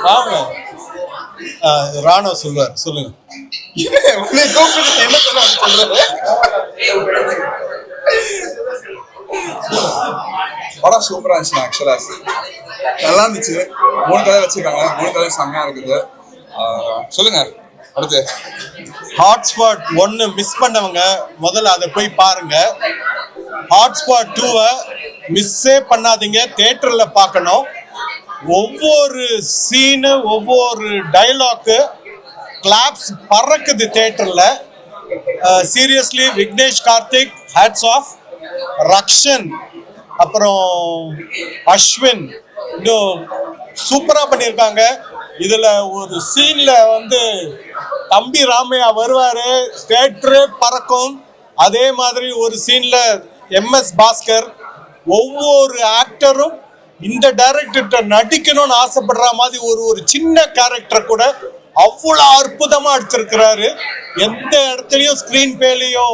வாங்க. ராணா சொல்லுவார், சொல்லுங்க. என்ன சொல்லுவாரு? படம் சூப்பரா இருந்துச்சு. ஆக்சுவலா நல்லா இருந்துச்சு. 3 கதை வச்சிருக்காங்க. 3 கதை செம்மையா இருக்குது. சொல்லுங்க. அடுத்து ஹாட்ஸ்பாட் 1 மிஸ் பண்ணவங்க முதல்ல அதை போய் பாருங்க. ஹாட்ஸ்பாட் 2 மிஸ்ஸே பண்ணாதீங்க, தியேட்டர்ல பார்க்கணும். ஒவ்வொரு சீனு, ஒவ்வொரு டைலாக்கு, கிளாப்ஸ் பறக்குது தியேட்டர்ல. Seriously Vignesh Karthik hats off. Rakshan அப்புறம் அஸ்வின் இன்னும் சூப்பரா பண்ணியிருக்காங்க. இதுல ஒரு சீன்ல வந்து தம்பி ராமையா வருவாரு, தியேட்டரே பறக்கும். அதே மாதிரி ஒரு சீன்ல MS பாஸ்கர், ஒவ்வொரு ஆக்டரும் இந்த டைரக்டர்கிட்ட நடிக்கணும்னு ஆசைப்படுற மாதிரி ஒரு சின்ன கேரக்டர் கூட அவ்வளோ அற்புதமா எடுத்திருக்கிறாரு. எந்த இடத்துலயும் ஸ்கிரீன் பேலையோ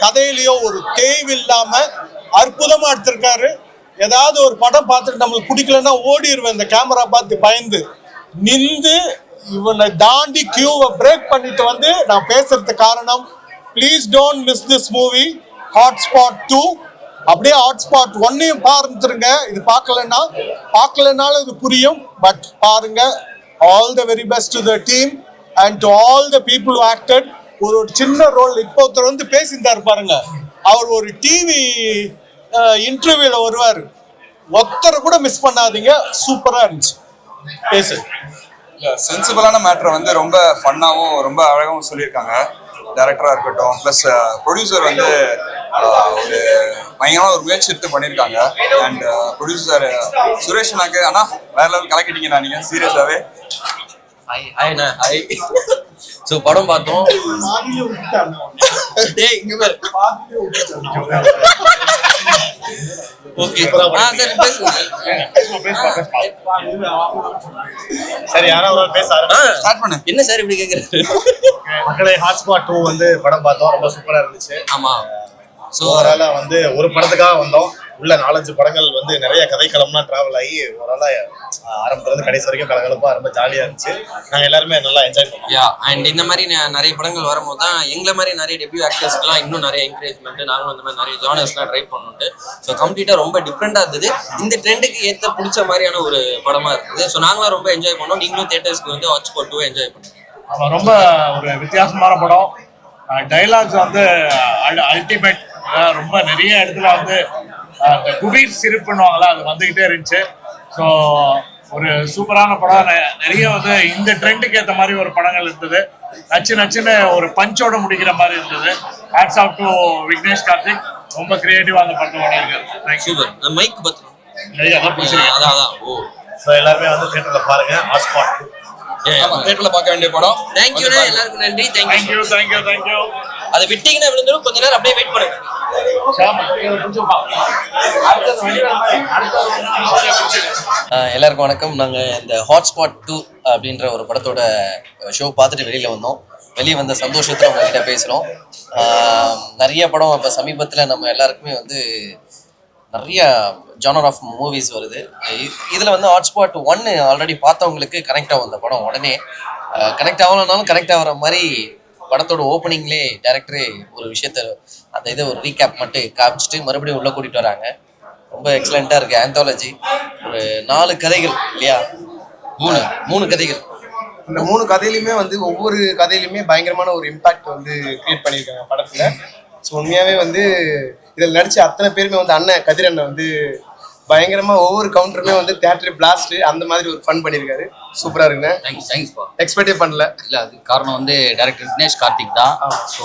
கதையிலையோ ஒரு தேய்வு இல்லாம அற்புதமா எடுத்திருக்காரு. ஏதாவது ஒரு படம் பார்த்துட்டு நம்மளுக்கு பிடிக்கலன்னா ஓடிடுவேன், இந்த கேமரா பார்த்து பயந்து நின்று இவனை தாண்டி கியூவை பிரேக் பண்ணிட்டு வந்து நான் பேசுறதுக்கு காரணம். Please don't miss this movie hotspot 2. அப்படியே ஹாட்ஸ்பாட் 1 பாருங்க. இது பார்க்கலனாலும் இது புரியும், பட் பாருங்க. All the very best to the team and to all the people who acted. ஒரு சின்ன ரோல் இப்போ ஒருத்தர் வந்து பேசியிருந்தாரு பாருங்க. அவர் ஒரு டிவி இன்டர்வியூல வருவார். ஒருத்தரை கூட மிஸ் பண்ணாதீங்க, சூப்பரா இருந்துச்சு. பேசு. சென்சிபிளான மேட்டரை வந்து ரொம்ப ஃபன்னாகவும் ரொம்ப அழகாகவும் சொல்லியிருக்காங்க. டைரக்டராக இருக்கட்டும், ப்ளஸ் ப்ரொடியூசர் வந்து ஒரு பயங்கரமான ஒரு முயற்சி எடுத்து பண்ணியிருக்காங்க. அண்ட் ப்ரொடியூசர் சுரேஷ் அண்ணாக்கு அண்ணா வேற லெவல் கலக்கிட்டீங்கண்ணா நீங்கள் சீரியஸாகவே. ஹாய். ஸோ படம் பார்த்தோம். ஓகே சரி, யாரா ஒரு பேச ஸ்டார்ட் பண்ணு. என்ன சார் இப்படி கேட்குறது? மக்களே, ஹாட்ஸ்பாட் 2 வந்து படம் பார்த்தோம். ரொம்ப சூப்பரா இருந்துச்சு. ஆமா. ஸோ ஓவரால வந்து ஒரு படத்துக்காக வந்தோம். உள்ள 4-5 படங்கள் வந்து நிறைய கதைக்களம்லாம் டிராவல் ஆகி ஓவரால ஆரம்பத்துல இருந்து கடைசி வரைக்கும் கலகலப்பா ரொம்ப ஜாலியா இருந்துச்சு. நாங்க எல்லாருமே நல்லா என்ஜாய் பண்ணோம். அண்ட் இந்த மாதிரி நிறைய படங்கள் வரும்போது தான் எங்களை மாதிரி நிறைய டெபியூ ஆக்டர்ஸ்க்குலாம் இன்னும் நிறைய என்கரேஜ்மெண்ட், நாங்களும் இந்த மாதிரி நிறைய ஜானர்ஸ்லாம் ட்ரை பண்ணோன்ட்டு. ஸோ கம்ப்ளீட்டாக ரொம்ப டிஃப்ரெண்டாக இருந்தது. இந்த ட்ரெண்டுக்கு ஏற்ற பிடிச்ச மாதிரியான ஒரு படமாக இருந்தது. ஸோ நாங்களும் ரொம்ப என்ஜாய் பண்ணோம். நீங்களும் தியேட்டர்ஸ்க்கு வந்து ஹாட்ஸ்பாட் 2 என்ஜாய் பண்ணோம். ரொம்ப ஒரு வித்தியாசமான படம். டைலாக்ஸ் வந்து அல்டிமேட். ரொம்ப நிறைய இடத்துல வந்து இந்த குபீர் சிரிப்புன்னுவாங்களா, அது வந்துகிட்டே இருந்துச்சு. ஸோ ஒரு சூப்பரான படம். நிறைய வந்து இந்த ட்ரெண்டுக்கு ஏற்ற மாதிரி ஒரு படங்கள் இருந்தது. நச்சுன்னு ஒரு பஞ்சோட முடிக்கிற மாதிரி இருந்தது. Hats off to Vignesh Karthik. ரொம்ப கிரியேட்டிவா அந்த படத்தை பண்ணியிருக்காரு. சூப்பர். மைக் பத்து அதான். ஓ, ஸோ எல்லாருமே வந்து தியேட்டர்ல பாருங்க. ஹாட்ஸ்பாட் தியேட்டர்ல பார்க்க வேண்டிய படம். தேங்க்யூண்ணா, எல்லாருக்கும் நன்றி. தேங்க்யூ. அதை விட்டீங்கன்னா விழுந்துடும். கொஞ்ச நேரம் அப்படியே வெயிட் பண்ணுங்க. எல்லாருக்கும் வணக்கம். நாங்கள் இந்த ஹாட்ஸ்பாட் 2 அப்படின்ற ஒரு படத்தோட ஷோ பார்த்துட்டு வெளியில் வந்தோம். வெளியே வந்த சந்தோஷத்தில் உங்ககிட்ட பேசுகிறோம். நிறைய படம் இப்போ சமீபத்தில் நம்ம எல்லாருக்குமே வந்து நிறைய ஜானர் ஆஃப் மூவிஸ் வருது. இதில் வந்து ஹாட்ஸ்பாட் 1 ஆல்ரெடி பார்த்தவங்களுக்கு கனெக்ட் ஆகும். அந்த படம் உடனே கனெக்ட் ஆகலனாலும் கனெக்ட் ஆகிற மாதிரி படத்தோட ஓப்பனிங்லேயே டேரக்டரே ஒரு விஷயத்த அந்த இதை ஒரு ரீகேப் மட்டும் காமிச்சிட்டு மறுபடியும் உள்ளே கூட்டிகிட்டு வராங்க. ரொம்ப எக்ஸலண்ட்டாக இருக்குது. ஆந்தாலஜி ஒரு 4 கதைகள் இல்லையா? 3 கதைகள். இந்த 3 கதையிலுமே வந்து ஒவ்வொரு கதையிலுமே பயங்கரமான ஒரு இம்பாக்ட் வந்து கிரியேட் பண்ணியிருக்காங்க படத்தில். ஸோ உண்மையாகவே வந்து இதில் நடித்த அத்தனை பேருமே வந்து அண்ணன் கதிர் அண்ணன் வந்து பயங்கரமாக ஒவ்வொரு கவுண்டருமே வந்து தியேட்டர் பிளாஸ்ட் அந்த மாதிரி ஒரு ஃபன் பண்ணியிருக்காரு. சூப்பராக இருக்குண்ணே. தேங்க்ஸ்ப்பா. எக்ஸ்பெக்டே பண்ணல. இல்லை, அது காரணம் வந்து டைரக்டர் விக்னேஷ் கார்த்திக் தான். ஸோ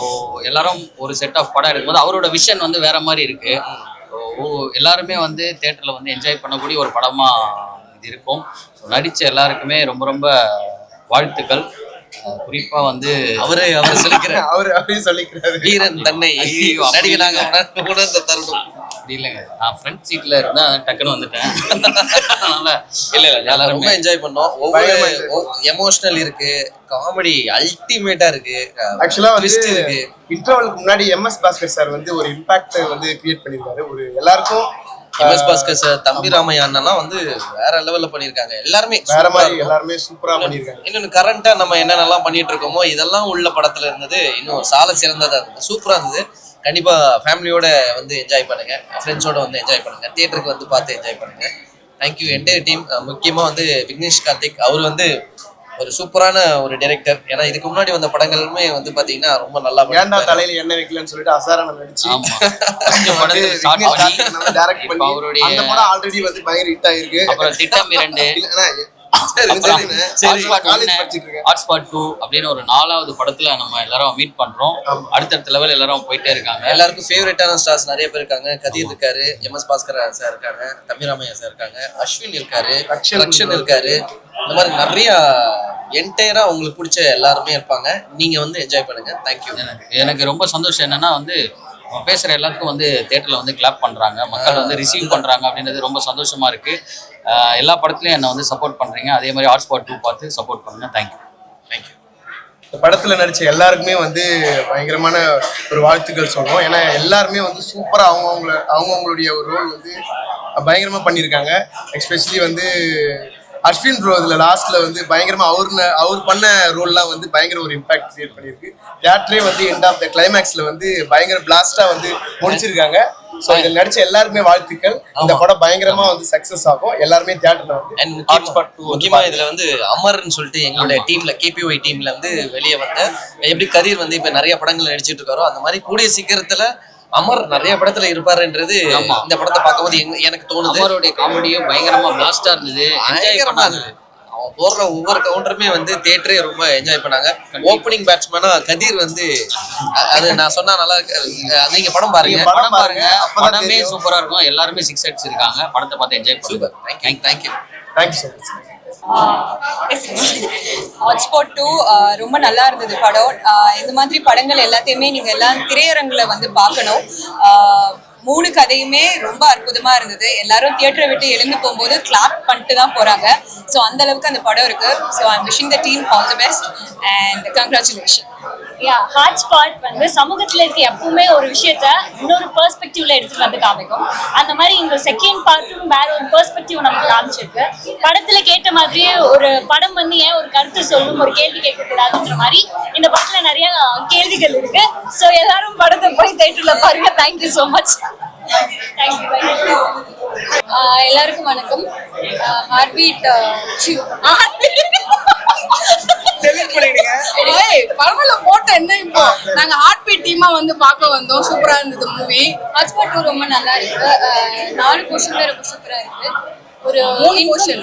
எல்லாரும் ஒரு செட் ஆஃப் படம் எடுக்கும்போது அவரோட விஷன் வந்து வேற மாதிரி இருக்கு. ஸோ எல்லாருமே வந்து தியேட்டரில் வந்து என்ஜாய் பண்ணக்கூடிய ஒரு படமாக இது இருக்கும். ஸோ நடித்த எல்லாருக்குமே ரொம்ப ரொம்ப வாழ்த்துக்கள். குறிப்பா வந்து அவரே சொல்லிக்கிறாரு வீரன் தன்னை நடிகனாக உணர்ந்த தருணம். அப்படி இல்லைங்க, நான் ஃப்ரண்ட் சீட்ல இருந்தா டக்குன்னு வந்துட்டேன். அதனால இல்ல ரொம்ப என்ஜாய் பண்ணோம். ஒவ்வொரு எமோஷனல் இருக்கு, காமெடி அல்டிமேட்டா இருக்கு. ஆக்சுவலா வந்து இன்டர்வலுக்கு முன்னாடி MS பாஸ்கர் சார் வந்து ஒரு இம்பாக்ட் வந்து கிரியேட் பண்ணியிருக்காரு. ஒரு எல்லாருக்கும் எம்எஸ் பாஸ்கர் சார், தம்பி ராமையா அண்ணன்லாம் வந்து வேற லெவல்ல பண்ணியிருக்காங்க. எல்லாருமே வேற சூப்பரா மாதிரி இருக்கும். எல்லாருமே சூப்பரா பண்ணியிருக்காங்க. இன்னொன்று கரண்டா நம்ம என்னென்னலாம் பண்ணிட்டு இருக்கோமோ இதெல்லாம் உள்ள படத்துல இருந்தது. இன்னும் சால சிறந்ததா இருந்தது, சூப்பரா இருந்தது. கண்டிப்பா ஃபேமிலியோட வந்து என்ஜாய் பண்ணுங்க, ஃப்ரெண்ட்ஸோட வந்து என்ஜாய் பண்ணுங்க, தியேட்டருக்கு வந்து பார்த்து என்ஜாய் பண்ணுங்க. Thank you entire team. முக்கியமா வந்து விக்னேஷ் கார்த்திக், அவர் வந்து ஒரு சூப்பரான ஒரு டைரக்டர். ஏன்னா இதுக்கு முன்னாடி வந்த படங்களுமே வந்து பாத்தீங்கன்னா ரொம்ப நல்லா ஏன்டா தலையில எண்ணெய் வைக்கலன்னு சொல்லிட்டு அசாரான நடிச்சு ஆமா கொஞ்சம் படத்துக்கு ஸ்டார்ட் பண்ணி டைரக்ட் இப்ப பண்ணி அவருடைய அந்த படம் ஆல்ரெடி வந்து பயங்கர ஹிட் ஆயிருக்கு. அப்புறம் திட்டம் 2, ஹாட்ஸ்பாட் 2 அப்படின்னு ஒரு 4வது படத்துல நம்ம எல்லாரும் மீட் பண்றோம். அடுத்தடுத்த லெவல் எல்லாரும் போயிட்டே இருக்காங்க. எல்லாருக்கும் ஃபேவரட்டான ஸ்டார்ஸ் நிறைய பேர் இருக்காங்க. கதிர் இருக்காரு, எம்எஸ் பாஸ்கர் சார் இருக்காங்க, தம்பி ராமையா சார் இருக்காங்க, அஸ்வின் இருக்காரு, ரக்ஷன் இருக்காரு. இந்த மாதிரி நிறைய என்டையரா உங்களுக்கு பிடிச்ச எல்லாருமே இருப்பாங்க. நீங்க வந்து என்ஜாய் பண்ணுங்க. தேங்க்யூ. எனக்கு ரொம்ப சந்தோஷம் என்னன்னா வந்து பேசுற எல்லாத்துக்கும் வந்து தியேட்டர்ல வந்து கிளாப் பண்றாங்க, மக்கள் வந்து ரிசீவ் பண்றாங்க அப்படின்றது ரொம்ப சந்தோஷமா இருக்கு. எல்லா படத்துலயும் என்ன வந்து சப்போர்ட் பண்றீங்க, அதே மாதிரி ஹாட்ஸ்பாட் 2 பார்த்து சப்போர்ட் பண்ணுங்க. தேங்க்யூ. இந்த படத்துல நடிச்ச எல்லாருக்குமே வந்து பயங்கரமான ஒரு வாழ்த்துக்கள் சொல்றோம். ஏன்னா எல்லாருமே வந்து சூப்பரா அவங்கவுங்களுடைய ஒரு ரோல் வந்து பயங்கரமா பண்ணியிருக்காங்க. எஸ்பெஷலி வந்து அஸ்வின் ப்ரோ இதில் லாஸ்ட்ல வந்து பயங்கரமா அவர் பண்ண ரோல்லாம் வந்து பயங்கர ஒரு இம்பாக்ட் கிரியேட் பண்ணியிருக்கு. தியேட்டரே வந்து எண்ட் ஆஃப் த கிளைமேக்ஸ்ல வந்து பயங்கர பிளாஸ்டா வந்து முடிச்சிருக்காங்க. ஸோ இதில் நடிச்ச எல்லாருக்குமே வாழ்த்துக்கள். இந்த படம் பயங்கரமா வந்து சக்சஸ் ஆகும். எல்லாருமே தியேட்டர்ல வந்து முக்கியமா இதுல வந்து அமர்ன்னு சொல்லிட்டு எங்களுடைய டீம்ல KPY டீம்ல இருந்து வெளியே வந்த, எப்படி கதிர் வந்து இப்ப நிறைய படங்கள் நடிச்சிட்டு இருக்காரோ அந்த மாதிரி கூடிய சீக்கிரத்துல அமர் நிறைய படத்துல இருப்பாருன்றது இந்த படத்தை பார்க்கும்போது எனக்கு தோணுது. அமருடைய காமெடியும் பயங்கரமா பிளாஸ்டா இருந்தது, என்ஜாய் பண்ணாங்க. அவன் போடுற ஒவ்வொரு கவுண்டருமே வந்து தியேட்டரே ரொம்ப என்ஜாய் பண்ணாங்க. ஓப்பனிங் பேட்ஸ்மேனா கதிர் வந்து அது நான் சொன்னா நல்லா இருக்கு. நீங்க படம் பாருங்க, படமே சூப்பரா இருக்கும். எல்லாருமே 6 அடிச்சிருக்காங்க. படத்தை பார்த்து என்ஜாய் பண்ணுங்க. Thank you. Thank you so much. Hotspot 2 ரொம்ப நல்லா இருந்தது படம். இந்த மாதிரி படங்கள் எல்லாத்தையுமே நீங்க எல்லாம் திரையரங்குல வந்து பார்க்கணும். 3 கதையுமே ரொம்ப அற்புதமா இருந்தது. எல்லாரும் தியேட்டரை விட்டு எழுந்து போகும்போது கிளாப் பண்ணிட்டு தான் போறாங்க. ஸோ அந்த அளவுக்கு அந்த படம் இருக்கு. So I'm wishing the team all the best and congratulation. Hotspot வந்து சமூகத்துல இருக்க எப்பவுமே ஒரு விஷயத்த இன்னொரு பெர்ஸ்பெக்டிவ்ல எடுத்துட்டு வந்து காமிக்கும். அந்த மாதிரி இந்த செகண்ட் பார்ட்டும் வேற ஒரு பெர்ஸ்பெக்டிவ் நமக்கு காமிச்சிருக்கு. படத்துல கேட்ட மாதிரியே ஒரு படம் வந்து ஏன் ஒரு கருத்து சொல்லும், ஒரு கேள்வி கேட்கக்கூடாதுன்ற மாதிரி இந்த படத்துல நிறைய கேள்விகள் இருக்கு. ஸோ எல்லாரும் படத்தை போய் தியேட்டர்ல பாருங்க. Thank you so much. எல்லாருக்கும் வணக்கம். ஹார்ட்பீட் பரவாயில்ல போட்ட என்ன இப்போ நாங்க ஹார்ட்பீட் டீமா வந்து பார்க்க வந்தோம். சூப்பரா இருந்தது மூவி. ஹாட்ஸ்பாட் 2 ரொம்ப நல்லா இருக்கு. 4 போர்ஷன்ல ரொம்ப சூப்பரா இருக்கு. ஒரு 3 போர்ஷன்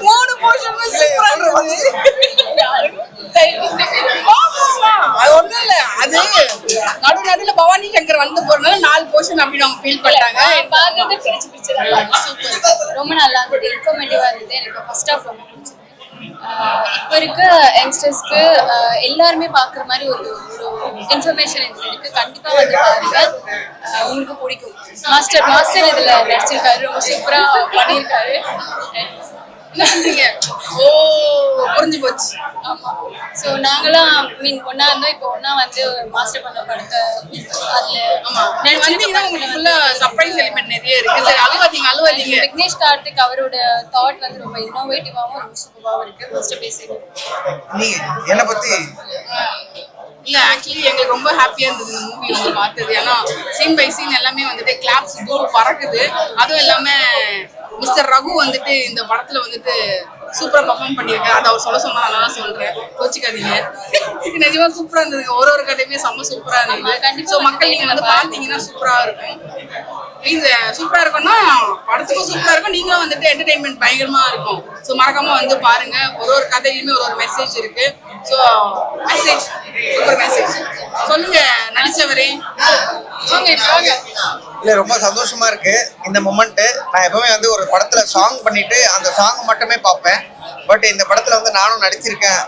3 போர்ஷன் சூப்பரா இருந்தது. அது ஒண்ணும் இல்ல, அது நடுநடுல பவானி சங்கர் வந்து போறதுனால 4 போர்ஷன் அப்படி நம்ம ஃபீல் பண்றாங்க. பார்க்கறது பிரிச்சு ரொம்ப நல்லா இருந்தது. இன்ஃபர்மேட்டிவா இருந்தது. எனக்கு ஃபர்ஸ்ட் ஹாஃப் ரொம்ப பிடிச்சது. இப்போ இருக்க யங்ஸ்டர்ஸ்க்கு எல்லாருமே பார்க்குற மாதிரி ஒரு இன்ஃபர்மேஷன் இதில் இருக்கு. கண்டிப்பா வந்து பாருங்க, உங்களுக்கு பிடிக்கும். மாஸ்டர் இதுல நடிச்சிருக்காரு, ரொம்ப சூப்பரா பண்ணியிருக்காரு. ஓ புரிஞ்சு போச்சு. ஆமா. ஸோ நாங்களாம் ஒன்னா இருந்தோம். இப்போ ஒன்னா வந்து மாஸ்டர் பண்ண படத்தை அதுல நினைச்சீங்கன்னா உங்களுக்கு ஃபுல்லா சர்ப்ரைஸ் எலிமெண்ட் நிறைய இருக்கு. சரி அழுவாதீங்க. விக்னேஷ் கார்த்திக் அவரோட தாட் வந்து ரொம்ப இன்னோவேட்டிவாகவும் ரொம்ப சூப்பராகவும் இருக்கு. ஃபர்ஸ்ட் பேசுங்க. நீங்க என்ன பத்தி இல்ல ஆக்சுவலி எங்களுக்கு ரொம்ப ஹாப்பியா இருந்தது இந்த மூவி வந்து பார்த்தது. ஏன்னா சீன் பை சீன் எல்லாமே வந்துட்டு கிளாப்ஸ் பறக்குது. அதுவும் இல்லாம மிஸ்டர் ரகு வந்துட்டு இந்த படத்துல வந்துட்டு சூப்பரா பர்ஃபார்ம் பண்ணியிருக்காரு. அதை அவர் சொன்னா நான் சொல்றேன், கோச்சிக்காதீங்க. நிஜமா சூப்பரா இருந்ததுங்க. ஒரு கதையுமே செம்ம சூப்பரா இருந்தது. கண்டிப்பா மக்கள் நீங்க வந்து பார்த்தீங்கன்னா சூப்பரா இருக்கும். இது சூப்பரா இருக்கும்னா படத்துக்கும் சூப்பரா இருக்கும். நீங்களும் வந்துட்டு என்டர்டைன்மெண்ட் பயங்கரமா இருக்கும். ஸோ மறக்காம வந்து பாருங்க. ஒரு கதையிலுமே ஒரு மெசேஜ் இருக்கு. So message super message. சொல்லுங்க நடிச்சவரே. இல்ல ரொம்ப சந்தோஷமா இருக்கு இந்த மொமெண்ட். நான் எப்பவுமே வந்து ஒரு படத்துல சாங் பண்ணிட்டு அந்த சாங் மட்டுமே பார்ப்பேன். பட் இந்த படத்துல வந்து நானும் நடிச்சிருக்கேன்.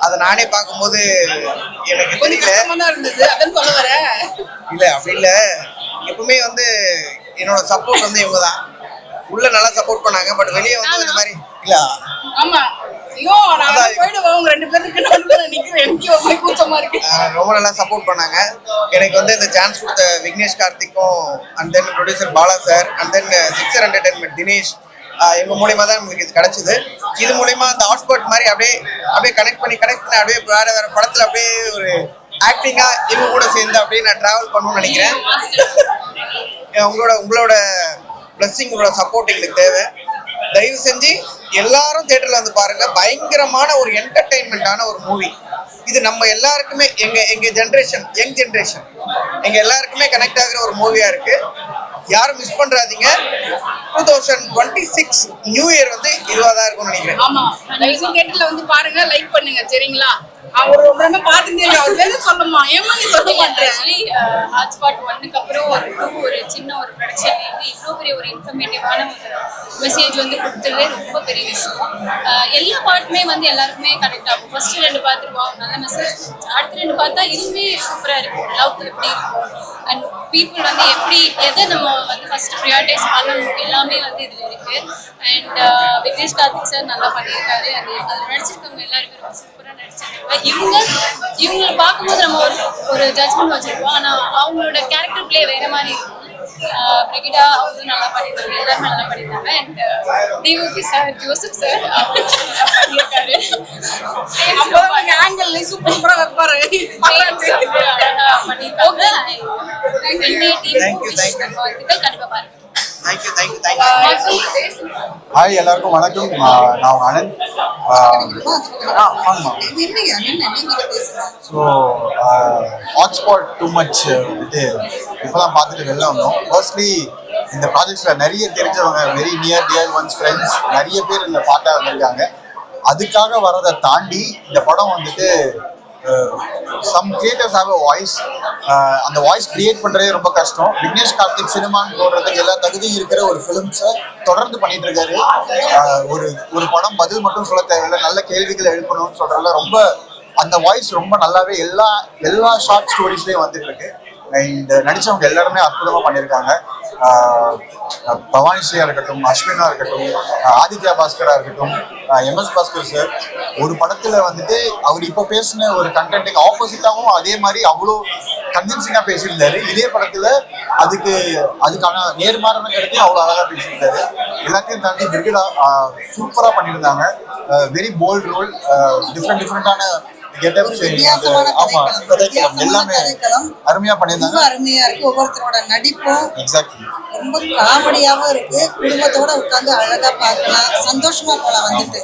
அதை நானே பார்க்கும்போது எனக்கு தெரியல இருந்தது. அதான் சொல்ல வர இல்ல அப்படி இல்ல. எப்பவுமே வந்து என்னோட சப்போர்ட் வந்து இவங்க தான். உள்ள நல்லா சப்போர்ட் பண்ணாங்க. பட் வெளியே வந்து இந்த மாதிரி இல்ல. ஆமா ஐயோ நான் போயிடுவோம் உங்க 2 பேருக்கு நடுவுல நிக்கிறேன், எனக்கு ரொம்ப கூச்சமா இருக்கு. ரொம்ப நல்லா சப்போர்ட் பண்ணாங்க. எனக்கு வந்து இந்த சான்ஸ் கொடுத்த விக்னேஷ் கார்த்திக்கும் and then producer Bala sir and then sixer entertainment Dinesh இவங்க மூலியமா தான் எனக்கு இது கிடைச்சது. இது மூலியமா அந்த ஹாட்ஸ்பாட் மாதிரி அப்படியே கனெக்ட் பண்ணி அப்படியே வேற படத்துல அப்படியே ஒரு ஆக்டிங்கா இவங்க கூட சேர்ந்து அப்படியே நான் டிராவல் பண்ணணும்னு நினைக்கிறேன். உங்களோட பிளஸ்ஸிங், உங்களோட சப்போர்ட் எங்களுக்கு தேவை. தயவு செஞ்சு எல்லாரும் தியேட்டர்ல வந்து பாருங்க. பயங்கரமான ஒரு என்டர்டெயின்மெண்டான ஒரு மூவி இது. நம்ம எல்லாருக்குமே எங்க ஜென்ரேஷன், யங் ஜென்ரேஷன் எங்க எல்லாருக்குமே கனெக்ட் ஆகுற ஒரு மூவியா இருக்கு. யாரும் மிஸ் பண்றாதீங்க. 2026 நியூ இயர் வந்து இதுவா தான் இருக்கும்னு நினைக்கிறேன். ஆமா, தயவு செஞ்சு தியேட்டர்ல வந்து பாருங்க, லைக் பண்ணுங்க, சரிங்களா? அவர் ரொம்ப பார்த்துட்டே இருக்க, அவர் பேரு சொல்லணுமா? ஏமா நீ சொல்ல மாட்டேன்? ஆக்சுவலி ஹாட்ஸ்பாட் 1க்கு அப்புறம் ஒரு சின்ன ஒரு ப்ரொடக்ஷன்ல இருந்து இவ்வளோ பெரிய ஒரு இன்ஃபர்மேட்டிவான ஒரு மெசேஜ் வந்து கொடுத்துருவே ரொம்ப பெரிய விஷயம். எல்லா பாட்டுமே வந்து எல்லாருக்குமே கனெக்ட் ஆகும். ஃபர்ஸ்ட் 2 பார்த்துருவோம், நல்ல மெசேஜ். அடுத்த 2 பார்த்தா இதுவுமே சூப்பராக இருக்கும். லவ் எப்படி இருக்கும் அண்ட் பீப்புள் வந்து எப்படி எதை நம்ம வந்து ஃபர்ஸ்ட் ப்ரியாரிட்டைஸ் பண்ணணும் எல்லாமே வந்து இதில் இருக்கு. அண்ட் விக்னேஷ் கார்த்திக் சார் நல்லா பண்ணியிருக்காரு. அதில் நடிச்சிருக்கவங்க எல்லாருமே ரொம்ப சூப்பராக நடிச்சிருக்காங்க. இவங்களை பார்க்கும்போது நம்ம ஒரு ஜட்ஜ்மெண்ட் வச்சிருக்கோம், ஆனால் அவங்களோட கேரக்டர் பிளே வேற மாதிரி இருக்கும். பிரகிடா அவங்களும் நல்லா பண்ணியிருக்காங்க, எல்லாருமே நல்லா பண்ணியிருக்காங்க. And DOP sir, Joseph sir பண்ணியிருக்காரு. ஆங்கிள் சூப்பரா வைப்பாரு, அழகா பண்ணியிருக்காங்க. கண்டிப்பா பாருங்க. ஹாய், எல்லாருக்கும் வணக்கம். நான் உங்க Anand. So Hotspot too much வந்துட்டு இப்போதான் பார்த்துட்டு வெளில வந்தோம். ஃபர்ஸ்ட்லி இந்த ப்ராஜெக்ட்ஸில் நிறைய தெரிஞ்சவங்க, வெரி டியர் ஒன்ஸ் ஃப்ரெண்ட்ஸ் நிறைய பேர் இந்த பாட்டாக வந்திருக்காங்க. அதுக்காக வரதை தாண்டி இந்த படம் வந்துட்டு some creators have a voice. அந்த வாய்ஸ் கிரியேட் பண்ணுறதே ரொம்ப கஷ்டம். விக்னேஷ் கார்த்திக் சினிமான்னு போடுறதுக்கு எல்லா தகுதியும் இருக்கிற ஒரு ஃபிலிம்ஸை தொடர்ந்து பண்ணிட்டு இருக்காரு. ஒரு படம் பதில் மட்டும் சொல்ல தேவையில்லை, நல்ல கேள்விகளை எழுப்பணும்னு சொல்றதுல ரொம்ப அந்த வாய்ஸ் ரொம்ப நல்லாவே எல்லா ஷார்ட் ஸ்டோரிஸ்லேயும் வந்துட்டு இருக்கு. இந்த நடிச்சவங்க எல்லாருமே அற்புதமாக பண்ணியிருக்காங்க. பவானி ஸ்ரீயா இருக்கட்டும், அஸ்வினா இருக்கட்டும், ஆதித்யா பாஸ்கரா இருக்கட்டும், MS பாஸ்கர் சார் ஒரு படத்துல வந்துட்டு அவர் இப்போ பேசின ஒரு கண்டென்ட்டுக்கு ஆப்போசிட்டாகவும் அதே மாதிரி அவ்வளோ கன்வின்சிங்காக பேசியிருந்தாரு. இதே படத்துல அதுக்கான நேர்மாறான கருத்தையும் அவ்வளோ அழகாக பேசியிருந்தாரு. எல்லாத்தையும் தாண்டி பிரிகிடா சூப்பராக பண்ணியிருந்தாங்க. வெரி போல்ட் ரோல், டிஃப்ரெண்டான எல்லாமே அருமையா பண்ணியிருந்தாங்க. அருமையா இருக்கு. ஒவ்வொருத்தரோட நடிப்பும் எக்ஸாக்ட்லி ரொம்ப காமெடியாவும் இருக்கு. குடும்பத்தோட உட்கார்ந்து அழகா பார்க்கலாம், சந்தோஷமா போலாம். வந்துட்டு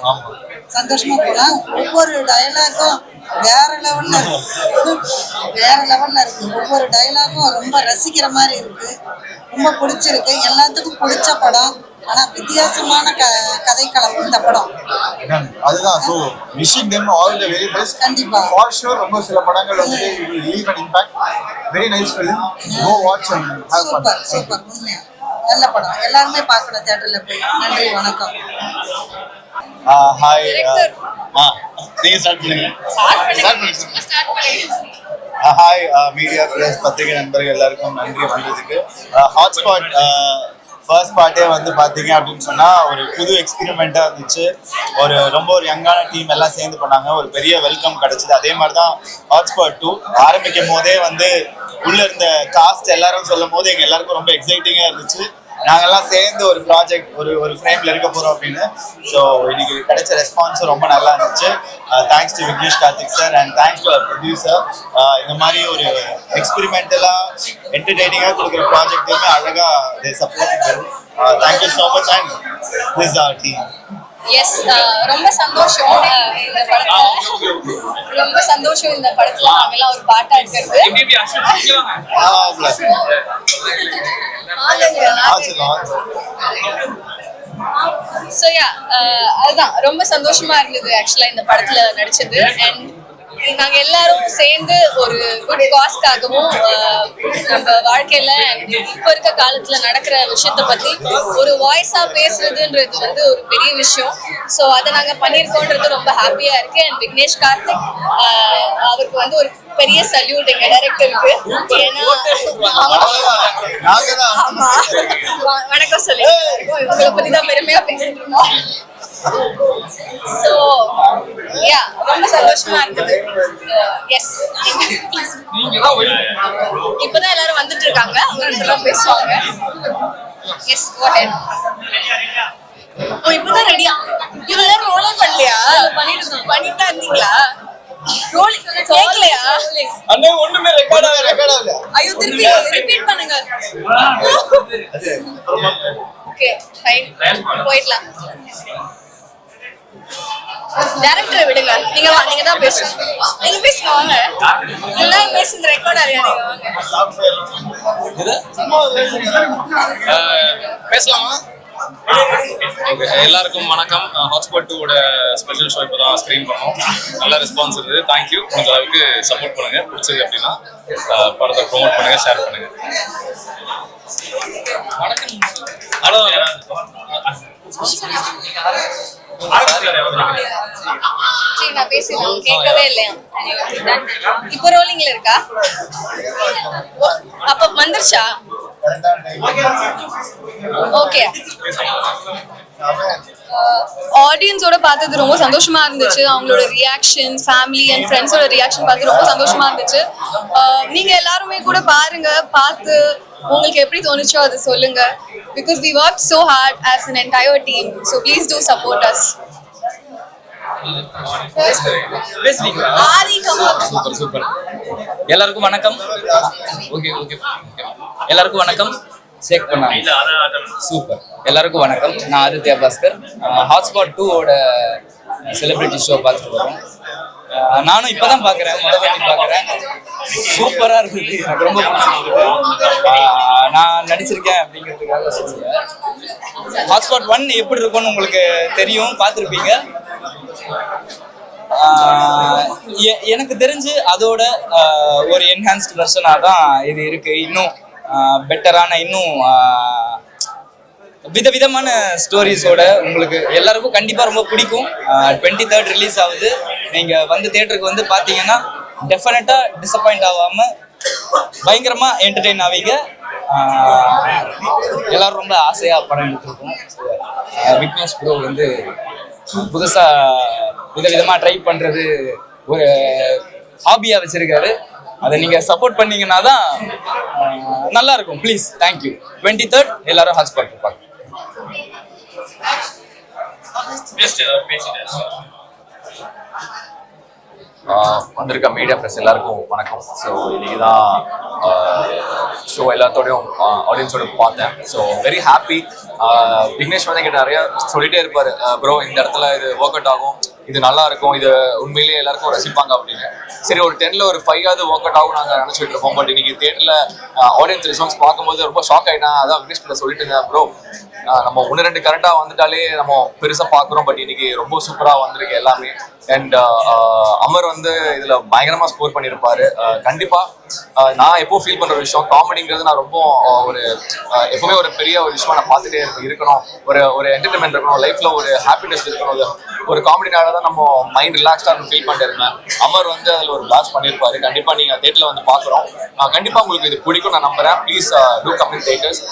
சந்தோஷமா போலாம். ஒவ்வொரு டயலாகும் வேற லெவல்ல இருக்கு. ஒவ்வொரு டயலாகும் ரொம்ப ரசிக்கிற மாதிரி இருக்கு. ரொம்ப பிடிச்சிருக்கு. எல்லாத்துக்கும் பிடிச்ச படம். ஆனா வித்தியாசமான கதைக்களம் இந்த படம். அதுதான். So wishing them all the very best. கண்டிப்பா ஃபார் ஷூர். ரொம்ப சில படங்கள் வந்து leave an impact. Very nice film. Go watch and have fun. Super. உண்மையா நல்ல படம். எல்லாருமே பார்க்கணும் தியேட்டர்ல போய். நன்றி, வணக்கம். ஹாய். நீங்க ஸ்டார்ட் பண்ணுங்க. ஹாய் மீடியா ப்ளஸ் பத்திரிகை நண்பர்கள் எல்லாருக்கும் நன்றி வந்ததுக்கு. ஹாட்ஸ்பாட் ஃபர்ஸ்ட் பார்ட்டே வந்து பார்த்தீங்க அப்படின்னு சொன்னால் ஒரு புது எக்ஸ்பெரிமெண்ட்டாக இருந்துச்சு. ரொம்ப ஒரு யங்கான டீம் எல்லாம் சேர்ந்து பண்ணாங்க. ஒரு பெரிய வெல்கம் கிடச்சிது. அதே மாதிரி தான் ஹாட்ஸ்பாட் 2 ஆரம்பிக்கும் போதே வந்து உள்ளே இருந்த காஸ்ட் எல்லாரும் சொல்லும் போது எங்கள் எல்லாருக்கும் ரொம்ப எக்ஸைட்டிங்காக இருந்துச்சு. நாங்கள்லாம் சேர்ந்து ஒரு ப்ராஜெக்ட் ஒரு ஃப்ரேமில் இருக்க போகிறோம் அப்படின்னு. ஸோ இன்னைக்கு கிடைச்ச ரெஸ்பான்ஸும் ரொம்ப நல்லா இருந்துச்சு. Thanks to Vignesh Karthik sir and thanks to our producer. இந்த மாதிரி ஒரு எக்ஸ்பெரிமெண்டலாக என்டர்டெய்னிங்காக கொடுக்குற ப்ராஜெக்ட்டுமே அழகாக support. Thank you so much and this is our team. Yes, ரொம்ப சந்தோஷம் இந்த படத்துல. ரொம்ப சந்தோஷம் இந்த படத்துல நாங்கெல்லாம் ஒரு பாட்டா இருக்கிறது. ஸோ யா, அதுதான் ரொம்ப சந்தோஷமா இருந்தது ஆக்சுவலா இந்த படத்துல நடிச்சது. அண்ட் நாங்க எல்லாரும் சேர்ந்து ஒரு குட் காஸ்க்காகவும் நம்ம வாழ்க்கையில இப்ப இருக்க காலத்துல நடக்கிற விஷயத்த பத்தி ஒரு வாய்ஸா பேசுறதுன்றது வந்து ஒரு பெரிய விஷயம். ஸோ அதை நாங்க பண்ணியிருக்கோன்றது ரொம்ப ஹாப்பியா இருக்கு. அண்ட் விக்னேஷ் கார்த்திக் அவருக்கு வந்து ஒரு பெரிய சல்யூட் எங்க டைரக்டருக்கு. ஏன்னா ஆமா, வணக்கம் சொல்லி உங்களை பத்தி தான் பெருமையா பேசிட்டு இருக்கோம். ஸோ யா ரொம்ப சந்தோஷமா இருக்குது. எஸ், இப்போதான் எல்லாரும் வந்துட்டு இருக்காங்க, அவங்க பேசுவாங்க. எஸ், கோ ஹெட். ஓ, இப்போதான் ரெடியா? இவ்வளவு நேரம் ரோலே பண்ணலையா? பண்ணிட்டு இருந்தீங்களா? ரோல் கேட்கலையா? அண்ணே ஒண்ணுமே ரெக்கார்ட் ஆகல. ஐயோ, திருப்பி ரிப்பீட் பண்ணுங்க. ஓகே, ஃபைன், போயிடலாம். டைரக்டரை விடுங்க, நீங்க தான் பேசுங்க. நீங்க பேசுங்க, வாங்க. எல்லாம் பேசுங்க, ரெக்கார்ட் ஆறியா? நீங்க வாங்க. பேசலாமா? ஓகே, எல்லாருக்கும் வணக்கம். ஹாட்ஸ்பாட் 2 ஓட ஸ்பெஷல் ஷோ இப்போ தான் ஸ்க்ரீன் பண்ணோம். நல்ல ரெஸ்பான்ஸ் இருந்தது. தேங்க்யூ. கொஞ்சம் அளவுக்கு சப்போர்ட் பண்ணுங்க. பிடிச்சது அப்படின்னா படத்தை ப்ரொமோட் பண்ணுங்க, ஷேர் பண்ணுங்க. வணக்கம். ஹலோ. சரி, நான் பேசுறேன். கேட்கவே இல்லையா? இப்போ ரோலிங்ல இருக்கா? அப்ப வந்துருச்சா? ஓகே. ஆடியன்ஸோட பார்த்தது ரொம்ப சந்தோஷமா இருந்துச்சு. அவங்களோட ரியாக்ஷன், ஃபேமிலி அண்ட் ஃப்ரெண்ட்ஸோட ரியாக்ஷன் பார்த்து ரொம்ப சந்தோஷமா இருந்துச்சு. நீங்க எல்லாருமே கூட பாருங்க, பார்த்து உங்களுக்கு எப்படி தோணுச்சோ அதை சொல்லுங்க. Because we worked so hard as an entire team, so please do support us. Super super. எல்லாருக்கும் வணக்கம். ஓகே ஓகே, எல்லாருக்கும் வணக்கம். செக் பண்ணாங்க. சூப்பர். எல்லாருக்கும் வணக்கம். நான் ஆதித்யா பாஸ்கர். ஹாட்ஸ்பாட் 2 ஓட செலிபிரிட்டி ஷோ பார்த்துட்டு வரோம். நானும் இப்போதான் பார்க்குறேன், முதல் பார்க்குறேன். சூப்பராக இருக்குது, எனக்கு ரொம்ப பிடிச்சிருக்குது. நான் நடிச்சிருக்கேன் அப்படிங்கிறதுக்காக சொல்லுவேன். ஹாட்ஸ்பாட் 1 எப்படி இருக்கும்னு உங்களுக்கு தெரியும், பார்த்துருப்பீங்க. எனக்கு தெரிஞ்சு அதோட ஒரு என்ஹான்ஸ்டு வெர்ஷனாக தான் இது இருக்கு. இன்னும் பெட்டரான, இன்னும் விதவிதமான ஸ்டோரிஸோட உங்களுக்கு எல்லாருக்கும் கண்டிப்பாக ரொம்ப பிடிக்கும். 23rd ரிலீஸ் ஆகுது. நீங்கள் வந்து தியேட்டருக்கு வந்து பார்த்தீங்கன்னா டெஃபினட்டாக டிசப்பாயிண்ட் ஆகாமல் பயங்கரமாக என்டர்டெயின் ஆவீங்க. எல்லாரும் ரொம்ப ஆசையாக படம் எடுத்துருக்கோம். விக்னேஷ் ப்ரோ வந்து புதுசாக விதவிதமாக ட்ரை பண்ணுறது ஒரு ஹாபியாக வச்சுருக்காரு. அதை நீங்கள் சப்போர்ட் பண்ணீங்கன்னா தான் நல்லா இருக்கும். Please, thank you. 23rd எல்லாரும் ஹாட்ஸ்பாட் இருப்பாங்க. வந்திருக்க மீடியா ப்ரெஸ் எல்லாருக்கும் வணக்கம். ஸோ இன்னைக்கு தான் ஷோ எல்லாத்தோடையும் ஆடியன்ஸோட பார்த்தேன். So very happy. விக்னேஷ் வந்து என்கிட்ட நிறைய சொல்லிட்டே இருப்பார், ப்ரோ இந்த இடத்துல இது ஒர்க் அவுட் ஆகும், இது நல்லா இருக்கும், இது உண்மையிலேயே எல்லாருக்கும் ரசிப்பாங்க அப்படின்னு. சரி, ஒரு 10ல் ஒரு 5ஆவது ஒர்க் அவுட் ஆகும் நாங்கள் நினச்சிட்டு இருக்கோம். பட் இன்னைக்கு தியேட்டரில் ஆடியன்ஸ் ரெஸ்பான்ஸ் பார்க்கும்போது ரொம்ப ஷாக் ஆகிட்டேன். அதான் விக்னேஷ் கிட்ட சொல்லிட்டு இருந்தேன், ப்ரோ நம்ம 1-2 கரெக்டாக வந்துட்டாலே நம்ம பெருசாக பார்க்குறோம். பட் இன்னைக்கு ரொம்ப சூப்பராக வந்திருக்கு எல்லாமே. அண்ட் அமர் வந்து இதில் பயங்கரமாக ஸ்கோர் பண்ணியிருப்பாரு. கண்டிப்பாக நான் எப்போ ஃபீல் பண்ணுற விஷயம், காமெடிங்கிறது நான் ரொம்ப ஒரு எப்பவுமே ஒரு பெரிய ஒரு விஷயமா நான் பார்த்துட்டே இருக்கணும். ஒரு என்டர்டைன்மெண்ட் இருக்கணும், லைஃப்பில் ஒரு ஹாப்பினஸ் இருக்கணும். ஒரு காமெடினால தான் நம்ம மைண்ட் ரிலாக்ஸ்டாக ஃபீல் பண்ணிட்டு இருந்தேன். அமர் வந்து அதில் ஒரு பிளாஸ்ட் பண்ணியிருப்பாரு. கண்டிப்பாக நீங்கள் தேட்டரில் வந்து பார்க்குறோம். கண்டிப்பாக உங்களுக்கு இது பிடிக்கும் நான் நம்புகிறேன். Please do come in theatres.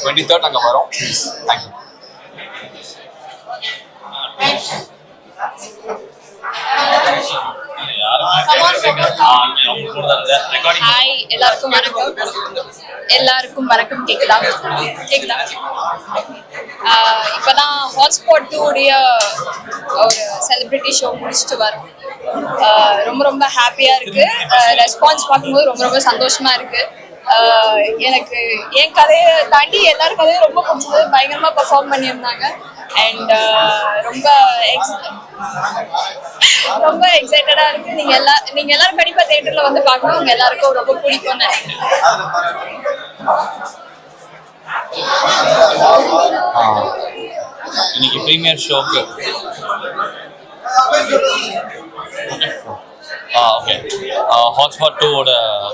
23rd நாங்கள் வரோம். Please, thank you. ஹாய், எல்லாருக்கும் வணக்கம். எல்லாருக்கும் வணக்கம். கேக்குதா? இப்பதான் ஹாட்ஸ்பாட் 2 உடைய ஒரு செலிபிரிட்டி ஷோ முடிச்சுட்டு வரோம். ரொம்ப ரொம்ப ஹாப்பியா இருக்கு. ரெஸ்பான்ஸ் பார்க்கும்போது ரொம்ப ரொம்ப சந்தோஷமா இருக்கு. எனக்கு என் கதையை தாண்டி எல்லாரும் கதையும் ரொம்ப பிடிச்சது. பயங்கரமா பெர்ஃபார்ம் பண்ணியிருந்தாங்க. அண்ட் ரொம்ப எக்ஸைட்டடா இருக்கு. நீங்க எல்லாரும் கண்டிப்பா தியேட்டர்ல வந்து பார்க்கணும். உங்க எல்லாருக்கும் ரொம்ப பிடிக்கும்னு நினைக்கிறேன். இன்னைக்கு ப்ரீமியர் ஷோக்கு ஓகே ஹாட்ஸ்பாட் 2 ஓட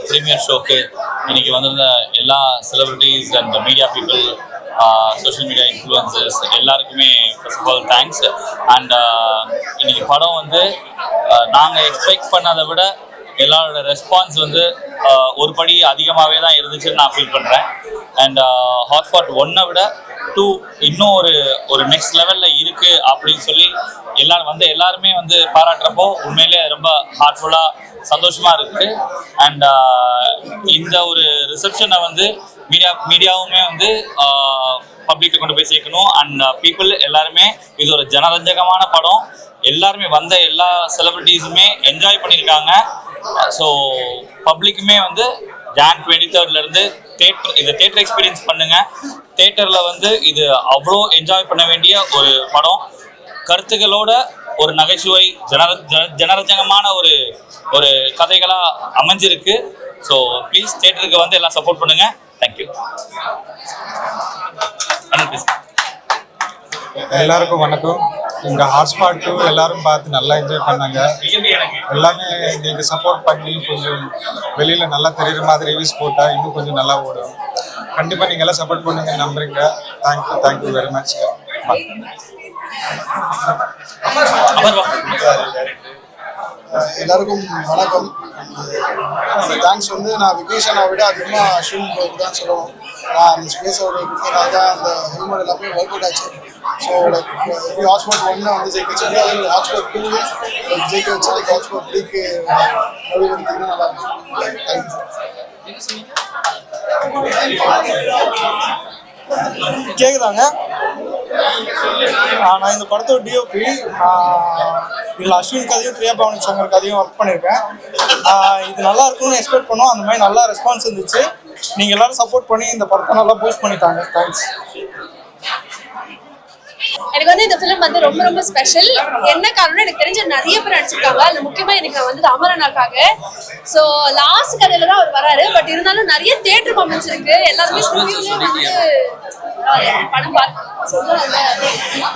ப்ரீமியர் ஷோக்கு இன்னைக்கு வந்திருந்த எல்லா celebrities and media people, social media influencers எல்லாருக்குமே first of all thanks. And இன்னைக்கு படம் வந்து நாங்கள் எக்ஸ்பெக்ட் பண்ணதை விட எல்லாரோட ரெஸ்பான்ஸ் வந்து ஒரு படி அதிகமாகவே தான் இருந்துச்சுன்னு நான் ஃபீல் பண்ணுறேன். அண்ட் ஹாட்ஸ்பாட் 1 விட 2 இன்னும் ஒரு நெக்ஸ்ட் லெவல்ல இருக்கு அப்படின்னு சொல்லி எல்லாருமே வந்து பாராட்டுறப்போ உண்மையிலே ரொம்ப ஹார்ட்ஃபுல்லா சந்தோஷமா இருக்கு. அண்ட் இந்த ஒரு ரிசப்ஷனை வந்து மீடியாவுமே வந்து பப்ளிக்கை கொண்டு போய் சேர்க்கணும். அண்ட் பீப்புள் எல்லாருமே இது ஒரு ஜனரஞ்சகமான படம், எல்லாருமே வந்த எல்லா செலிபிரிட்டிஸுமே என்ஜாய் பண்ணியிருக்காங்க. ஸோ பப்ளிக்குமே வந்து Jan 23 தேட்டர் எக்ஸ்பீரியன்ஸ் பண்ணுங்க. தேட்டரில் வந்து இது அவ்வளோ என்ஜாய் பண்ண வேண்டிய ஒரு படம், கருத்துக்களோட ஒரு நகைச்சுவை ஜனரஞ்சகமான ஒரு கதைகளாக அமைஞ்சிருக்கு. ஸோ ப்ளீஸ் தேட்டருக்கு வந்து எல்லாம் சப்போர்ட் பண்ணுங்க. தேங்க்யூ. எல்லாருக்கும் வணக்கம். எங்கள் ஹாட்ஸ்பாட் 2 எல்லாரும் பார்த்து நல்லா என்ஜாய் பண்ணாங்க. எல்லாமே நீங்கள் சப்போர்ட் பண்ணி கொஞ்சம் வெளியில் நல்லா தெரியுற மாதிரி ரிவ்யூஸ் போட்டால் இன்னும் கொஞ்சம் நல்லா ஓடும். கண்டிப்பாக நீங்கள் எல்லாம் சப்போர்ட் பண்ணுங்க நம்புறீங்க. Thank you very much. எல்லாருக்கும் வணக்கம். தேங்க்ஸ் வந்து நான் விக்னேஷனை விட அதிகமாக அஸ்வின் தான் சொல்லணும். நான் அந்த ஸ்பேஸை கொடுத்தனால தான் அந்த ஹெல்மெட் எல்லாமே ஒர்க் அவுட் ஆச்சு. ஸோ லைக் எப்படி ஹாட்ஸ்பாட் 1 வந்து ஜெயிக்க வச்சு அதே ஹாட்ஸ்பாட் 2 ஜெயிக்க வச்சு லைக் ஹாட்ஸ்பாட் 3க்கு முடிவெடுத்தீங்கன்னா நல்லா இருக்கும். தேங்க்யூ. கேக்குதாங்க? நான் இந்த படத்தோட டிஓபி. இதில் அஸ்வின் கதையும் பிரியா பவானி சங்கர் கதையும் ஒர்க் பண்ணியிருக்கேன். இது நல்லா இருக்கும்னு எக்ஸ்பெக்ட் பண்ணோம். அந்த மாதிரி நல்லா ரெஸ்பான்ஸ் இருந்துச்சு. நீங்கள் எல்லாரும் சப்போர்ட் பண்ணி இந்த படத்தை நல்லா பூஸ்ட் பண்ணிட்டாங்க. தேங்க்ஸ். எனக்கு வந்து இந்த ஃபிலிம் வந்து ரொம்ப ரொம்ப ஸ்பெஷல். என்ன காரணம், எனக்கு தெரிஞ்ச நிறைய பேர் நடிச்சிருக்காங்க. அதுல முக்கியமா எனக்கு வந்து அமரனாக்காக. ஸோ லாஸ்ட் கதையில தான் அவர் வராரு. பட் இருந்தாலும் நிறைய தியேட்டர் பர்ஃபார்மன்ஸ் இருக்கு. எல்லாருமே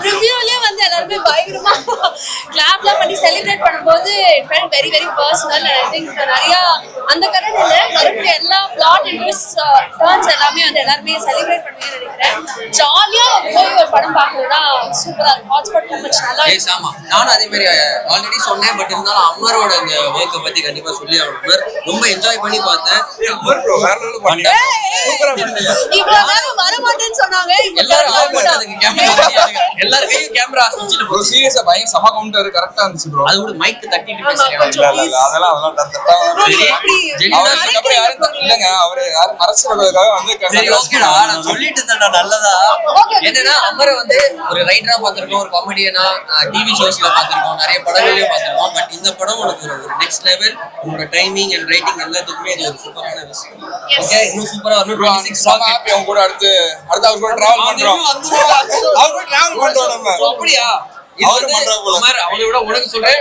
ரிவ்யூலயே வந்து எல்லாருமே பயங்கரமா கிளாப்லாம் பண்ணி செலிப்ரேட் பண்ணும்போது it felt very very personal. I think நிறைய அந்த கரண்ட் இல்லை வரக்கூடிய எல்லா பிளாட் இன்ட்ரெஸ்ட் டர்ன்ஸ் எல்லாமே வந்து எல்லாருமே செலிப்ரேட் பண்ணுவேன்னு நினைக்கிறேன். ஜாலியா போய் ஒரு படம் பார்க்கணும்னா சூப்பரா இருக்கும். ஹாட்ஸ்பாட் 2 மச் நல்லா இருக்கு. ஆமா, நானும் அதே மாதிரி ஆல்ரெடி சொன்னேன். பட் இருந்தாலும் அமரோட இந்த ஒர்க்கை பத்தி கண்டிப்பா சொல்லி அமர் ரொம்ப என்ஜாய் பண்ணி பார்த்தேன். இவ்வளவு நேரம் வர மாட்டேன்னு சொன்னாங்க. எல்லாரும் கையும் கேமரா சுவிட்ச்ல ப்ரோ சீரியஸா பையன் சம கவுண்டர் கரெக்ட்டா இருந்துச்சு ப்ரோ. அது கூட மைக் தட்டிட்டு பேசுறேன். அதெல்லாம் அப்புறம் யாரும் இல்லங்க, அவரு யாரும் மறைச்சிரதுக்காக வந்து சரி ஓகேடா, நான் சொல்லிட்டு இருந்தேன்டா. நல்லதா என்னன்னா அமரை வந்து ஒரு ரைட்டரா பார்த்திருக்கோம், ஒரு காமெடியனா டிவி ஷோஸ்ல பார்த்திருக்கோம், நிறைய படங்களையும் பார்த்திருக்கோம். பட் இந்த படம் உனக்கு ஒரு நெக்ஸ்ட் லெவல். உங்களோட டைமிங் அண்ட் ரைட்டிங் எல்லாத்துக்குமே இது ஒரு சூப்பரான விஷயம். ஓகே, இன்னும் சூப்பரா வரணும். 26 சம ஹாப்பி. அவங்க கூட அடுத்து அவர் கூட டிராவல் பண்றோம். அவர் கூட டிராவல் பண்றோம் நம்ம. அப்படியா? அவனை விட உனக்கு சொல்றேன்.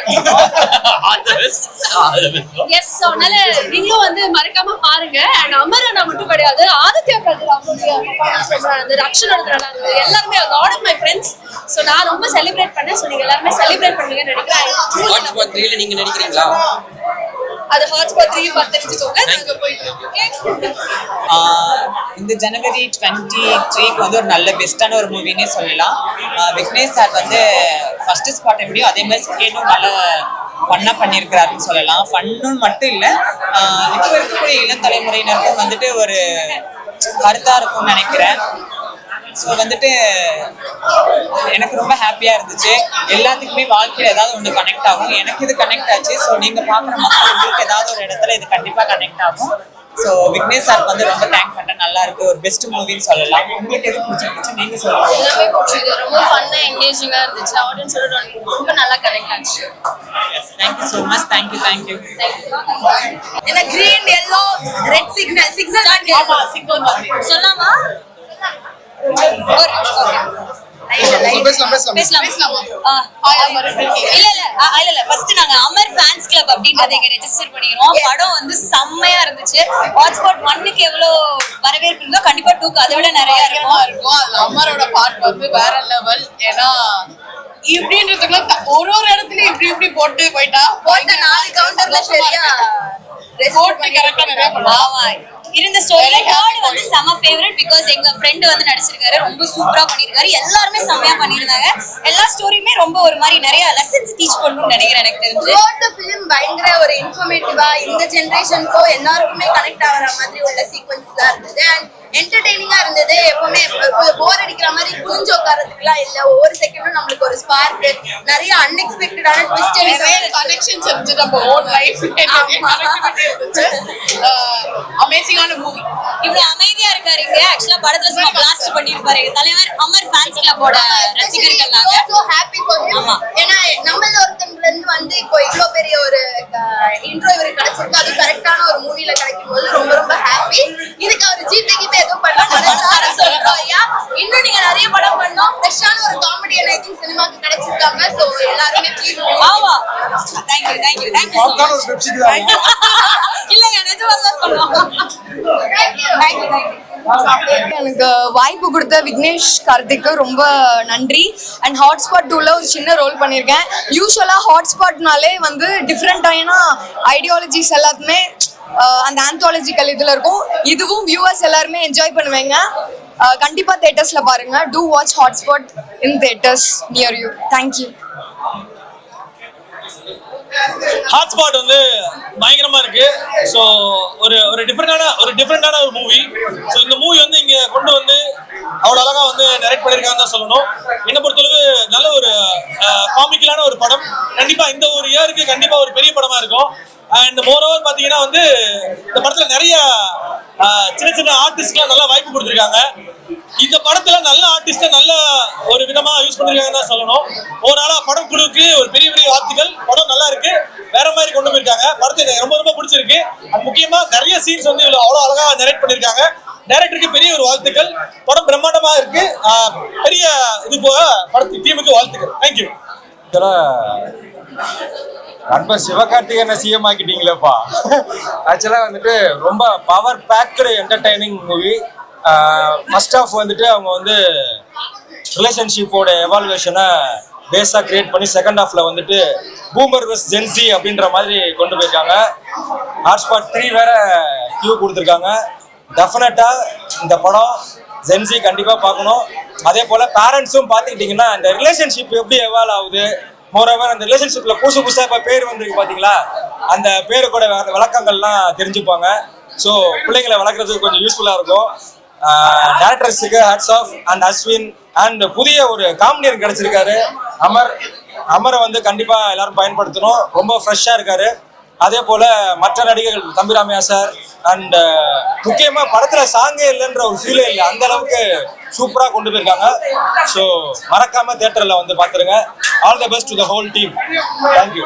எஸ், அதனால நீங்களும் வந்து மறக்காம பாருங்க. அண்ட் அமரனா மட்டும் கிடையாது, ஆதித்யா பிரதர் அந்த ரக்ஷனோட எல்லாருமே lot of my friends. So நான் ரொம்ப செலிப்ரேட் பண்ணேன். ஸோ நீங்க எல்லாருமே செலிப்ரேட் பண்ணுங்கன்னு நினைக்கிறேன். நீங்க நினைக்கிறீங்களா? அது ஹாட்ஸ்பாட் 3 பார்த்து தெரிஞ்சுக்கோங்க. நாங்க போயிட்டு இந்த ஜனவரி 23க்கு வந்து ஒரு நல்ல பெஸ்டான ஒரு மூவினே சொல்லலாம். விக்னேஷ் சார் வந்து ஃபர்ஸ்ட் ஸ்பாட் எப்படியோ அதே மாதிரி செகண்டும் நல்ல ஃபன்னாக பண்ணியிருக்கிறாருன்னு சொல்லலாம். ஃபன்னுன்னு மட்டும் இல்லை, இப்போ இருக்கக்கூடிய இளம் தலைமுறையினருக்கும் வந்துட்டு ஒரு கருத்தாக இருக்கும்னு நினைக்கிறேன். ஸோ வந்துட்டு எனக்கு ரொம்ப ஹாப்பியாக இருந்துச்சு. எல்லாத்துக்குமே வாழ்க்கையில் ஏதாவது ஒன்று கனெக்ட் ஆகும். எனக்கு இது கனெக்ட் ஆச்சு. ஸோ நீங்கள் பார்க்குற மக்கள் உங்களுக்கு ஏதாவது ஒரு இடத்துல இது கண்டிப்பாக கனெக்ட் ஆகும். ஸோ விக்னேஷ் சாருக்கு வந்து ரொம்ப தேங்க் பண்ணுறேன். நல்லா இருக்கு, ஒரு பெஸ்ட் மூவின்னு சொல்லலாம். உங்களுக்கு எது பிடிச்சிருந்துச்சு நீங்க சொல்லுங்க. எல்லாமே பிடிச்சது, ரொம்ப ஃபன்னா என்கேஜிங்கா இருந்துச்சு. ஆடியன்ஸோட ரொம்ப நல்லா கனெக்ட் ஆச்சு. Yes, thank you so much. Thank you. என்ன கிரீன் எல்லோ ரெட் சிக்னல் ஆமா சிக்னல் மாதிரி சொல்லலாமா? ஃபர்ஸ்ட் நாங்க அமர் ஃபேன்ஸ் கிளப் அப்படின்றத இங்க ரெஜிஸ்டர் பண்ணிக்கிறோம். படம் வந்து செம்மையா இருந்துச்சு. ஹாட்ஸ்பாட் 1க்கு எவ்வளவு வரவேற்பு இருந்தோ கண்டிப்பா 2க்கு அதை விட நிறைய இருக்கும். அமரோட பார்ட் வந்து வேற லெவல். ஏன்னா இப்படின்றதுக்குள்ள ஒரு இடத்துலயும் இப்படி போட்டு போயிட்டா போட்ட 4 கவுண்டர்ல சரியா கரெக்டா நிறைய ஆமா இருந்த ஸ்டோரி தேர்ட் வந்து செம ஃபேவரட். பிகாஸ் எங்க ஃப்ரெண்ட் வந்து நடிச்சிருக்காரு, ரொம்ப சூப்பரா பண்ணிருக்காரு. எல்லாருமே செம்மையா பண்ணிருந்தாங்க. எல்லா ஸ்டோரியுமே ரொம்ப ஒரு மாதிரி நிறைய லெசன்ஸ் டீச் பண்ணணும்னு நினைக்கிறேன். எனக்கு தெரிஞ்சு இந்த ஃபிலிம் பயங்கர ஒரு இன்ஃபர்மேட்டிவா இந்த ஜெனரேஷனுக்கும் எல்லாருக்குமே கனெக்ட் ஆகிற மாதிரி உள்ள சீக்வன்ஸ் தான் இருந்தது. அண்ட் என்டர்டெய்னிங்கா இருந்தது. எப்பவுமே கொஞ்சம் போர் அடிக்கிற மாதிரி குனிஞ்சு உட்காரதுக்குலாம் இல்ல. ஒவ்வொரு செகண்டும் நம்மளுக்கு ஒரு ஸ்பார்க், நிறைய அன்எக்ஸ்பெக்டடான ட்விஸ்ட், கனெக்ஷன்ஸ் இருந்துச்சு நம்ம ஓன் லைஃப் இருந்துச்சு. அமேசிங்கான மூவி. இவ்வளவு அமைதியா இருக்காரு இங்க. ஆக்சுவலா படத்துல சும்மா பிளாஸ்ட் பண்ணிருப்பாரு. தலைவர் அமர் ஃபேன்ஸ் கிளப்போட ரசிகர்கள் நாங்க. So happy for him. ஏன்னா நம்மள ஒருத்தங்கல இருந்து வந்து இப்போ இவ்ளோ பெரிய ஒரு இன்ட்ரோ இவருக்கு கிடைச்சிருக்கு. அது கரெக்டான ஒரு மூவில கிடைக்கும் போது ரொம்ப ரொம்ப ஹாப்பி. இதுக்கு அவர் ஜிடிக்கு எதுவும் பண்ண மனசார சொல்றோம். ஐயா இன்னும் நீங்க நிறைய படம் பண்ணோம். ஃப்ரெஷ்ஷான ஒரு காமெடியன் ஐ திங்க் சினிமாக்கு கிடைச்சிருக்காங்க. சோ எல்லாரும் ப்ளீஸ். ஆமா, thank you thank you thank you. Popcorn ஒரு பெப்சி தான். இல்லங்க நிஜமா தான் சொல்றோம். Thank you thank you thank you. எனக்கு வாய்ப்பு கொடுத்த விக்னேஷ் கார்த்திக்கு ரொம்ப நன்றி. அண்ட் ஹாட்ஸ்பாட் 2ல ஒரு சின்ன ரோல் பண்ணியிருக்கேன். யூஸ்வலாக ஹாட்ஸ்பாட்னாலே வந்து டிஃப்ரெண்டான ஐடியாலஜிஸ் எல்லாத்துமே அந்த ஆந்தாலஜிக்கல் இதில் இருக்கும். இதுவும் வியூவர்ஸ் எல்லாருமே என்ஜாய் பண்ணுவீங்க. கண்டிப்பாக தேட்டர்ஸில் பாருங்க. To watch Hotspot in theatres near you. Thank you. Hotspot வந்து பயங்கரமா இருக்கு. ஸோ ஒரு டிஃப்ரெண்டான ஒரு மூவி. ஸோ இந்த மூவி வந்து இங்க கொண்டு வந்து அவ்வளோ அழகா வந்து நரேட் பண்ணியிருக்காங்கன்னு தான் சொல்லணும். என்னை பொறுத்தளவு நல்ல ஒரு காமிக்கலான ஒரு படம். கண்டிப்பா இந்த ஒரு இயருக்கு கண்டிப்பா ஒரு பெரிய படமா இருக்கும். அண்ட் மோரோவர் பாத்தீங்கன்னா வந்து இந்த படத்துல நிறைய சின்ன சின்ன ஆர்டிஸ்ட்லாம் நல்லா வாய்ப்பு கொடுத்துருக்காங்க. இந்த படத்துல நல்ல ஆர்டிஸ்ட நல்ல ஒரு விதமா யூஸ் பண்ணிருக்காங்கன்னு தான் சொல்லணும். ஓவராலா படம் குழுவுக்கு ஒரு பெரிய பெரிய வாழ்த்துக்கள். படம் நல்லா இருக்கு, வேற மாதிரி கொண்டு போயிருக்காங்க. படத்தை எனக்கு ரொம்ப ரொம்ப பிடிச்சிருக்கு. அது முக்கியமா நிறைய சீன்ஸ் வந்து இவ்வளவு அவ்வளோ அழகா நரேட் பண்ணிருக்காங்க. டைரக்டருக்கு பெரிய ஒரு வாழ்த்துக்கள். படம் பிரம்மாண்டமா இருக்கு. பெரிய இது போக படத்து டீமுக்கு வாழ்த்துக்கள். தேங்க்யூ. நண்பர் சிவகார்த்திகேயனை சிஎம் ஆக்கிட்டீங்களேப்பா. ஆக்சுவலாக வந்துட்டு ரொம்ப power packed entertaining movie. First half வந்துட்டு அவங்க வந்து ரிலேஷன்ஷிப்போட எவால்வேஷனை பேஸாக கிரியேட் பண்ணி செகண்ட் ஹாஃப்ல வந்துட்டு பூமர் வெஸ் ஜென்சி அப்படின்ற மாதிரி கொண்டு போயிருக்காங்க. ஹாட்ஸ்பாட் 3 வேற கியூ கொடுத்துருக்காங்க. டெஃபினட்டாக இந்த படம் ஜென்சி கண்டிப்பாக பார்க்கணும். அதே போல் பேரண்ட்ஸும் பார்த்துக்கிட்டிங்கன்னா இந்த ரிலேஷன்ஷிப் எப்படி எவால்வ் ஆகுது, மோரோவர் அந்த ரிலேஷன்ஷிப்ல புதுசா இப்ப பேர் வந்திருக்கு பாத்தீங்களா, அந்த பேரு கூட விளக்கங்கள்லாம் தெரிஞ்சுப்பாங்க. ஸோ பிள்ளைங்களை வளர்க்குறதுக்கு கொஞ்சம் யூஸ்ஃபுல்லா இருக்கும். டேரக்டர்ஸுக்கு hats off. And Ashwin and புதிய ஒரு காமெடியன் கிடைச்சிருக்காரு அமரை வந்து கண்டிப்பா எல்லாரும் பயன்படுத்தணும். ரொம்ப ஃப்ரெஷ்ஷா இருக்காரு. அதே போல மற்ற நடிகர்கள் தம்பிராமையா சார் அண்ட் முக்கியமா படத்துல சாங்கே இல்லைன்ற ஒரு ஃபீலே இல்லை, அந்த அளவுக்கு சூப்பரா கொண்டு போயிருக்காங்க. ஸோ மறக்காம தியேட்டர்ல வந்து பாத்துருங்க. All the best to the whole team. Thank you.